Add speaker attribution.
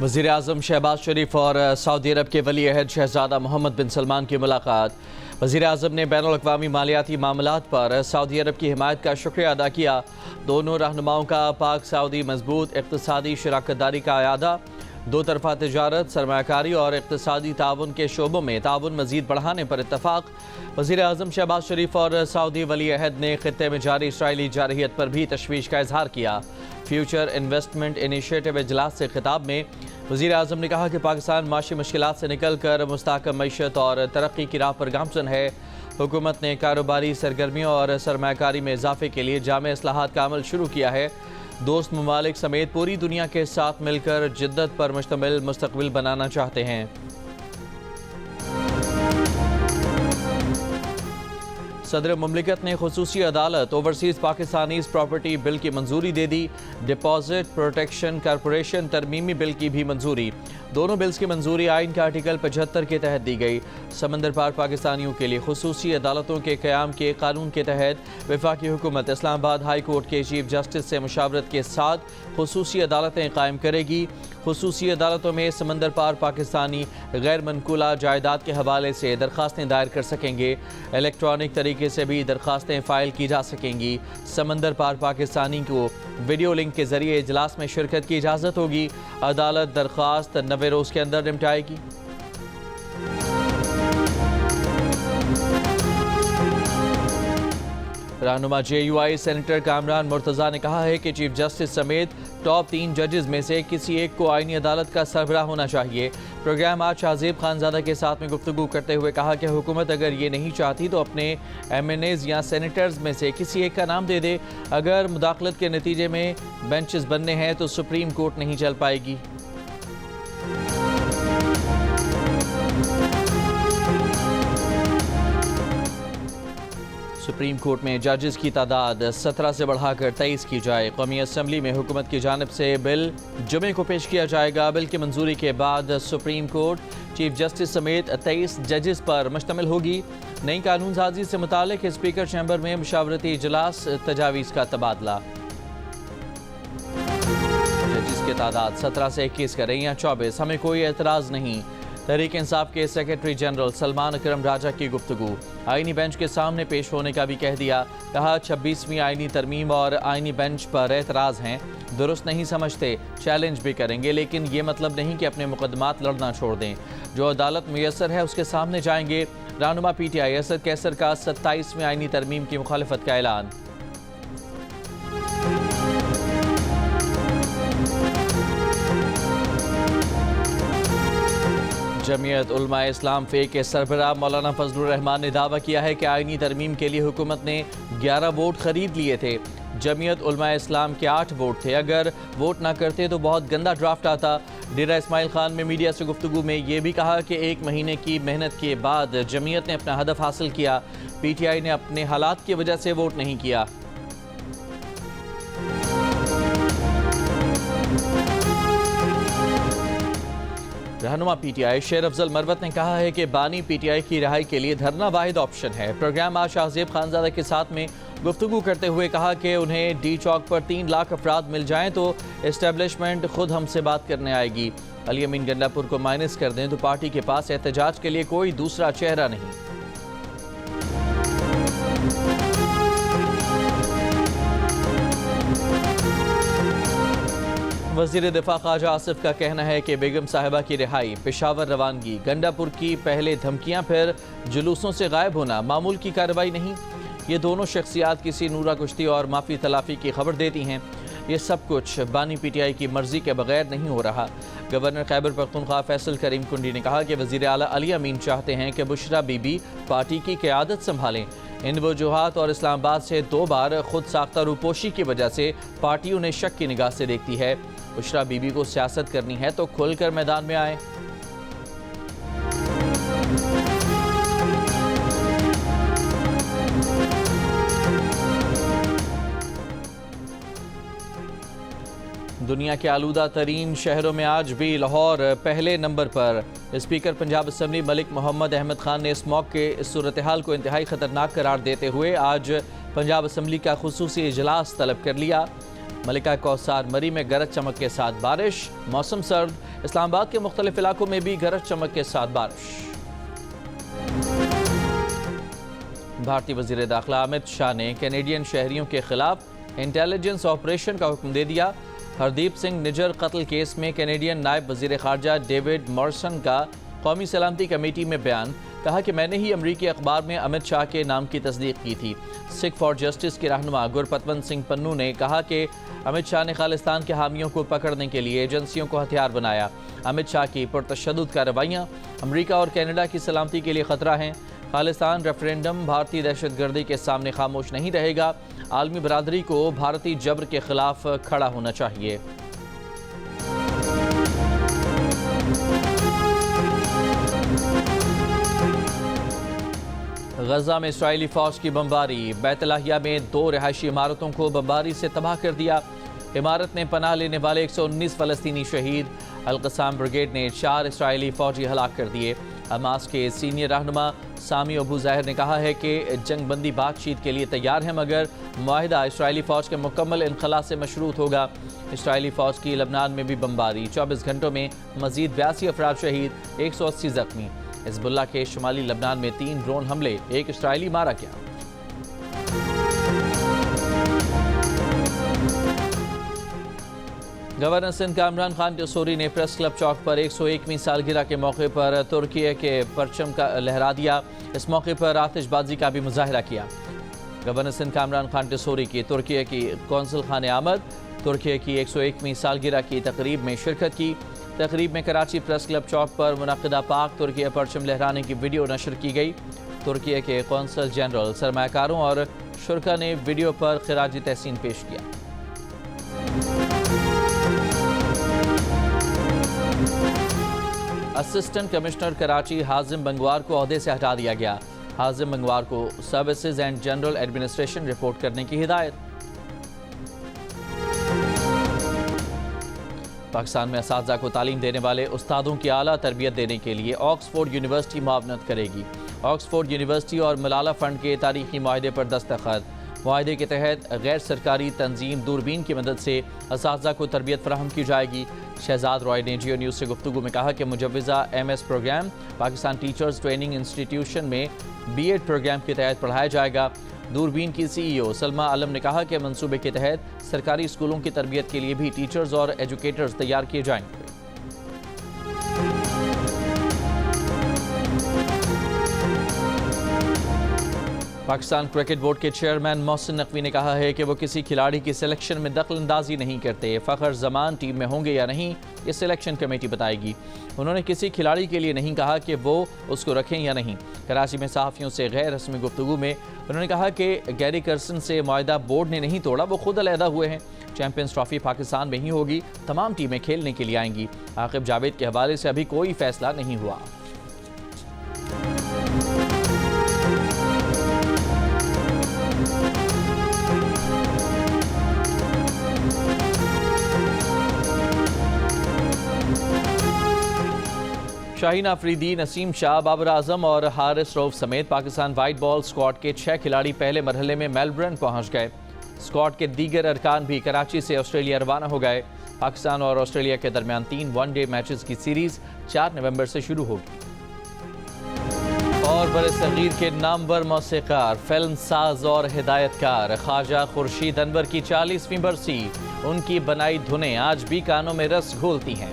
Speaker 1: वज़ीर आज़म शहबाज शरीफ और सऊदी अरब के वली अहद शहज़ादा मोहम्मद बिन सलमान की मुलाकात। वज़ीर आज़म ने बैनुल-अक़वामी मालियाती मामलात पर सऊदी अरब की हिमायत का शुक्रिया अदा किया। दोनों रहनुमाओं का पाक सऊदी मजबूत इक़्तिसादी शराकत दारी का अयादा। दो तरफ़ा तिजारत, सरमायाकारी और इक़्तिसादी ताउन के शोबों में ताउन मज़ीद बढ़ाने पर इत्तफ़ाक़। वज़ीर आज़म शहबाज शरीफ और सऊदी वली अहद ने ख़ित्ते में जारी इसराइली जारहियत पर भी तशवीश का इज़हार किया। फ्यूचर इन्वेस्टमेंट इनिशिएटिव इजलास से खिताब में वज़ीर आज़म ने कहा कि पाकिस्तान माशी मुश्किलात से निकल कर मुस्तहकम मईशत और तरक्की की राह पर गामज़न है। हुकूमत ने कारोबारी सरगर्मियों और सरमायाकारी में इजाफे के लिए जामे इस्लाहात का अमल शुरू किया है। दोस्त ममालिक समेत पूरी दुनिया के साथ मिलकर जिद्दत पर मुश्तमिल मुस्तक़बिल बनाना चाहते हैं। सदर मुमलिकत ने खुसूसी अदालत ओवरसीज़ पाकिस्तानीज़ प्रॉपर्टी बिल की मंजूरी दे दी। डिपॉजिट प्रोटेक्शन कॉरपोरेशन तरमीमी बिल की भी मंजूरी। दोनों बिल्स की मंजूरी आइन के आर्टिकल 75 के तहत दी गई। समंदर पार पाकिस्तानियों के लिए खुसूसी अदालतों के क़याम के कानून के तहत वफाकी हुकूमत इस्लामाबाद हाई कोर्ट के चीफ जस्टिस से मुशावरत के साथ खुसूसी अदालतें कायम करेगी। खुसूसी अदालतों में समंदर पार पाकिस्तानी गैर मनकूला जायदाद के हवाले से दरख्वास्तें दायर कर सकेंगे। इलेक्ट्रॉनिक तरीके से भी दरख्वास्तें फ़ाइल की जा सकेंगी। समंदर पार पाकिस्तानी को वीडियो लिंक के ज़रिए इजलास में शिरकत की इजाज़त होगी। अदालत दरख्वास्त 90 रोज़ के अंदर निपटाएगी। रहनुमा JUI सेनेटर कामरान मुर्तज़ा ने कहा है कि चीफ जस्टिस समेत टॉप 3 जजेस में से किसी एक को आईनी अदालत का सरबराह होना चाहिए। प्रोग्राम आज शाहज़ेब खानज़ादा के साथ में गुफ्तगू करते हुए कहा कि हुकूमत अगर ये नहीं चाहती तो अपने MNAs या सेनेटर्स में से किसी एक का नाम दे दे। अगर मुदाखलत के नतीजे में बेंचेस बनने हैं तो सुप्रीम कोर्ट नहीं चल पाएगी। सुप्रीम कोर्ट में जजेस की तादाद 17 से बढ़ाकर 23 की जाए। कौमी असम्बली में हुकूमत की जानिब से बिल जुमे को पेश किया जाएगा। बिल की मंजूरी के बाद सुप्रीम कोर्ट चीफ जस्टिस समेत 23 जजेस पर मुश्तमिल होगी। नई कानून साजी से मुतालिक स्पीकर चैम्बर में मुशावरती इजलास, तजावीज़ का तबादला। जजेस की तादाद 17 से 21 करें या 24, हमें कोई एतराज़ नहीं। तहरीक इंसाफ के सेक्रेटरी जनरल सलमान अकरम राजा की गुफ्तगू। आईनी बेंच के सामने पेश होने का भी कह दिया। कहा 26वीं आईनी तरमीम और आईनी बेंच पर एतराज़ हैं, दुरुस्त नहीं समझते, चैलेंज भी करेंगे, लेकिन ये मतलब नहीं कि अपने मुकदमात लड़ना छोड़ दें। जो अदालत मुयसर है उसके सामने जाएंगे। रहनुमा PTI असद कैसर का 27वीं आईनी तरमीम की मुखालफत का ऐलान। जमीयत उलमाए इस्लाम फ़े के सरबराह मौलाना फजलुर रहमान ने दावा किया है कि आईनी तरमीम के लिए हुकूमत ने 11 वोट खरीद लिए थे। जमीयत उलमाए इस्लाम के 8 वोट थे। अगर वोट ना करते तो बहुत गंदा ड्राफ्ट आता। डेरा इस्माइल खान में मीडिया से गुफ्तगू में ये भी कहा कि 1 महीने की मेहनत के बाद जमीयत ने अपना हदफ हासिल किया। PTI ने अपने हालात की वजह से वोट नहीं किया। रहनुमा PTI शेर अफजल मरवत ने कहा है कि बानी PTI की रिहाई के लिए धरना वाहिद ऑप्शन है। प्रोग्राम आज शाहज़ेब खानज़ादा के साथ में गुफ्तगू करते हुए कहा कि उन्हें D चौक पर 3 लाख अफराद मिल जाएं तो एस्टेब्लिशमेंट खुद हमसे बात करने आएगी। अली अमीन गंडापुर को माइनस कर दें तो पार्टी के पास एहतजाज के लिए कोई दूसरा चेहरा नहीं। वज़ीर दिफा ख्वाजा आसिफ का कहना है कि बेगम साहिबा की रिहाई, पेशावर रवानगी, गंडापुर की पहले धमकियां फिर जुलूसों से गायब होना मामूल की कार्रवाई नहीं। ये दोनों शख्सियात किसी नूरा कुश्ती और माफ़ी तलाफ़ी की खबर देती हैं। ये सब कुछ बानी PTI की मर्ज़ी के बगैर नहीं हो रहा। गवर्नर खैबर पख्तूनख्वा फैसल करीम कुंडी ने कहा कि वज़ीर आला अली अमीन चाहते हैं कि बुशरा बीबी पार्टी की क़यादत संभालें। इन वजूहात और इस्लामाबाद से 2 बार खुद साख्ता रूपोशी की वजह से पार्टी उन्हें शक की निगाह से देखती है। बुशरा बीबी को सियासत करनी है तो खुलकर मैदान में आए। दुनिया के आलूदा तरीन शहरों में आज भी लाहौर पहले नंबर पर। स्पीकर पंजाब असम्बली मलिक मोहम्मद अहमद खान ने इस मौके इस सूरत हाल को इंतहाई ख़तरनाक करार देते हुए आज पंजाब असम्बली का खुसूसी इजलास तलब कर लिया। ملکہ کوثر مری میں گرج چمک کے ساتھ بارش، موسم سرد، اسلام آباد کے مختلف علاقوں میں بھی گرج چمک کے ساتھ بارش۔ بھارتی وزیر داخلہ امت شاہ نے کینیڈین شہریوں کے خلاف انٹیلیجنس آپریشن کا حکم دے دیا۔ ہردیپ سنگھ نجر قتل کیس میں کینیڈین نائب وزیر خارجہ ڈیوڈ مارسن کا قومی سلامتی کمیٹی میں بیان، کہا کہ میں نے ہی امریکی اخبار میں امت شاہ کے نام کی تصدیق کی تھی۔ سکھ فار جسٹس کے رہنما گرپتونت سنگھ پنو نے کہا کہ امت شاہ نے خالستان کے حامیوں کو پکڑنے کے لیے ایجنسیوں کو ہتھیار بنایا۔ امت شاہ کی پرتشدد کارروائیاں امریکہ اور کینیڈا کی سلامتی کے لیے خطرہ ہیں۔ خالستان ریفرینڈم بھارتی دہشت گردی کے سامنے خاموش نہیں رہے گا۔ عالمی برادری کو بھارتی جبر کے خلاف کھڑا ہونا چاہیے۔ غزہ میں اسرائیلی فوج کی بمباری، بیت لاہیہ میں 2 رہائشی عمارتوں کو بمباری سے تباہ کر دیا۔ عمارت میں پناہ لینے والے 119 فلسطینی شہید، القسام بریگیڈ نے 4 اسرائیلی فوجی ہلاک کر دیے۔ حماس کے سینئر رہنما سامی ابو ظاہر نے کہا ہے کہ جنگ بندی بات چیت کے لیے تیار ہیں، مگر معاہدہ اسرائیلی فوج کے مکمل انخلاء سے مشروط ہوگا۔ اسرائیلی فوج کی لبنان میں بھی بمباری، 24 گھنٹوں میں مزید 82 افراد شہید، 180 زخمی۔ حزب اللہ کے شمالی لبنان میں 3 ڈرون حملے، 1 اسرائیلی مارا گیا۔ گورنر سندھ کامران خان ٹسوری نے پریس کلب چوک پر 101ویں سالگرہ کے موقع پر ترکیے کے پرچم کا لہرا دیا۔ اس موقع پر آتش بازی کا بھی مظاہرہ کیا۔ گورنر سندھ کامران خان ٹسوری کی ترکیے کی قونصل خانہ آمد ترکیے کی 101ویں سالگرہ کی تقریب میں شرکت کی۔ تقریب میں کراچی پریس کلب چوک پر منعقدہ پاک ترکیہ پرچم لہرانے کی ویڈیو نشر کی گئی۔ ترکیے کے قونصل جنرل، سرمایہ کاروں اور شرکاء نے ویڈیو پر خراج تحسین پیش کیا۔ اسسٹنٹ کمشنر کراچی حازم بنگوار کو عہدے سے ہٹا دیا گیا۔ حازم بنگوار کو services and general administration report کرنے کی ہدایت۔ پاکستان میں اساتذہ کو تعلیم دینے والے استادوں کی اعلیٰ تربیت دینے کے لیے آکسفورڈ یونیورسٹی معاونت کرے گی۔ آکسفورڈ یونیورسٹی اور ملالہ فنڈ کے تاریخی معاہدے پر دستخط۔ معاہدے کے تحت غیر سرکاری تنظیم دوربین کی مدد سے اساتذہ کو تربیت فراہم کی جائے گی۔ شہزاد رائے نے جیو نیوز سے گفتگو میں کہا کہ مجوزہ MS program Pakistan teachers training institution میں B.Ed پروگرام کے تحت پڑھایا جائے گا۔ دوربین کی CEO سلمہ عالم نے کہا کہ منصوبے کے تحت سرکاری اسکولوں کی تربیت کے لیے بھی ٹیچرز اور ایجوکیٹرز تیار کیے جائیں گے۔ پاکستان کرکٹ بورڈ کے چیئرمین محسن نقوی نے کہا ہے کہ وہ کسی کھلاڑی کی سلیکشن میں دخل اندازی نہیں کرتے۔ فخر زمان ٹیم میں ہوں گے یا نہیں، یہ سلیکشن کمیٹی بتائے گی۔ انہوں نے کسی کھلاڑی کے لیے نہیں کہا کہ وہ اس کو رکھیں یا نہیں۔ کراچی میں صحافیوں سے غیر رسمی گفتگو میں انہوں نے کہا کہ گیری کرسن سے معاہدہ بورڈ نے نہیں توڑا، وہ خود علیحدہ ہوئے ہیں۔ چیمپئنز ٹرافی پاکستان میں ہی ہوگی، تمام ٹیمیں کھیلنے کے لیے آئیں گی۔ عاقب جاوید کے حوالے سے ابھی کوئی فیصلہ نہیں ہوا۔ شاہین آفریدی، نسیم شاہ، بابر اعظم اور حارث روف سمیت پاکستان وائٹ بال اسکواڈ کے 6 کھلاڑی پہلے مرحلے میں میلبرن پہنچ گئے۔ اسکواڈ کے دیگر ارکان بھی کراچی سے آسٹریلیا روانہ ہو گئے۔ پاکستان اور آسٹریلیا کے درمیان 3 ون ڈے میچز کی سیریز 4 نومبر سے شروع ہوگی۔ اور برصغیر کے نامور موسیقار، فلم ساز اور ہدایت کار خواجہ خورشید انور کی 40ویں برسی، ان کی بنائی دھنیں آج بھی کانوں میں رس گھولتی ہیں۔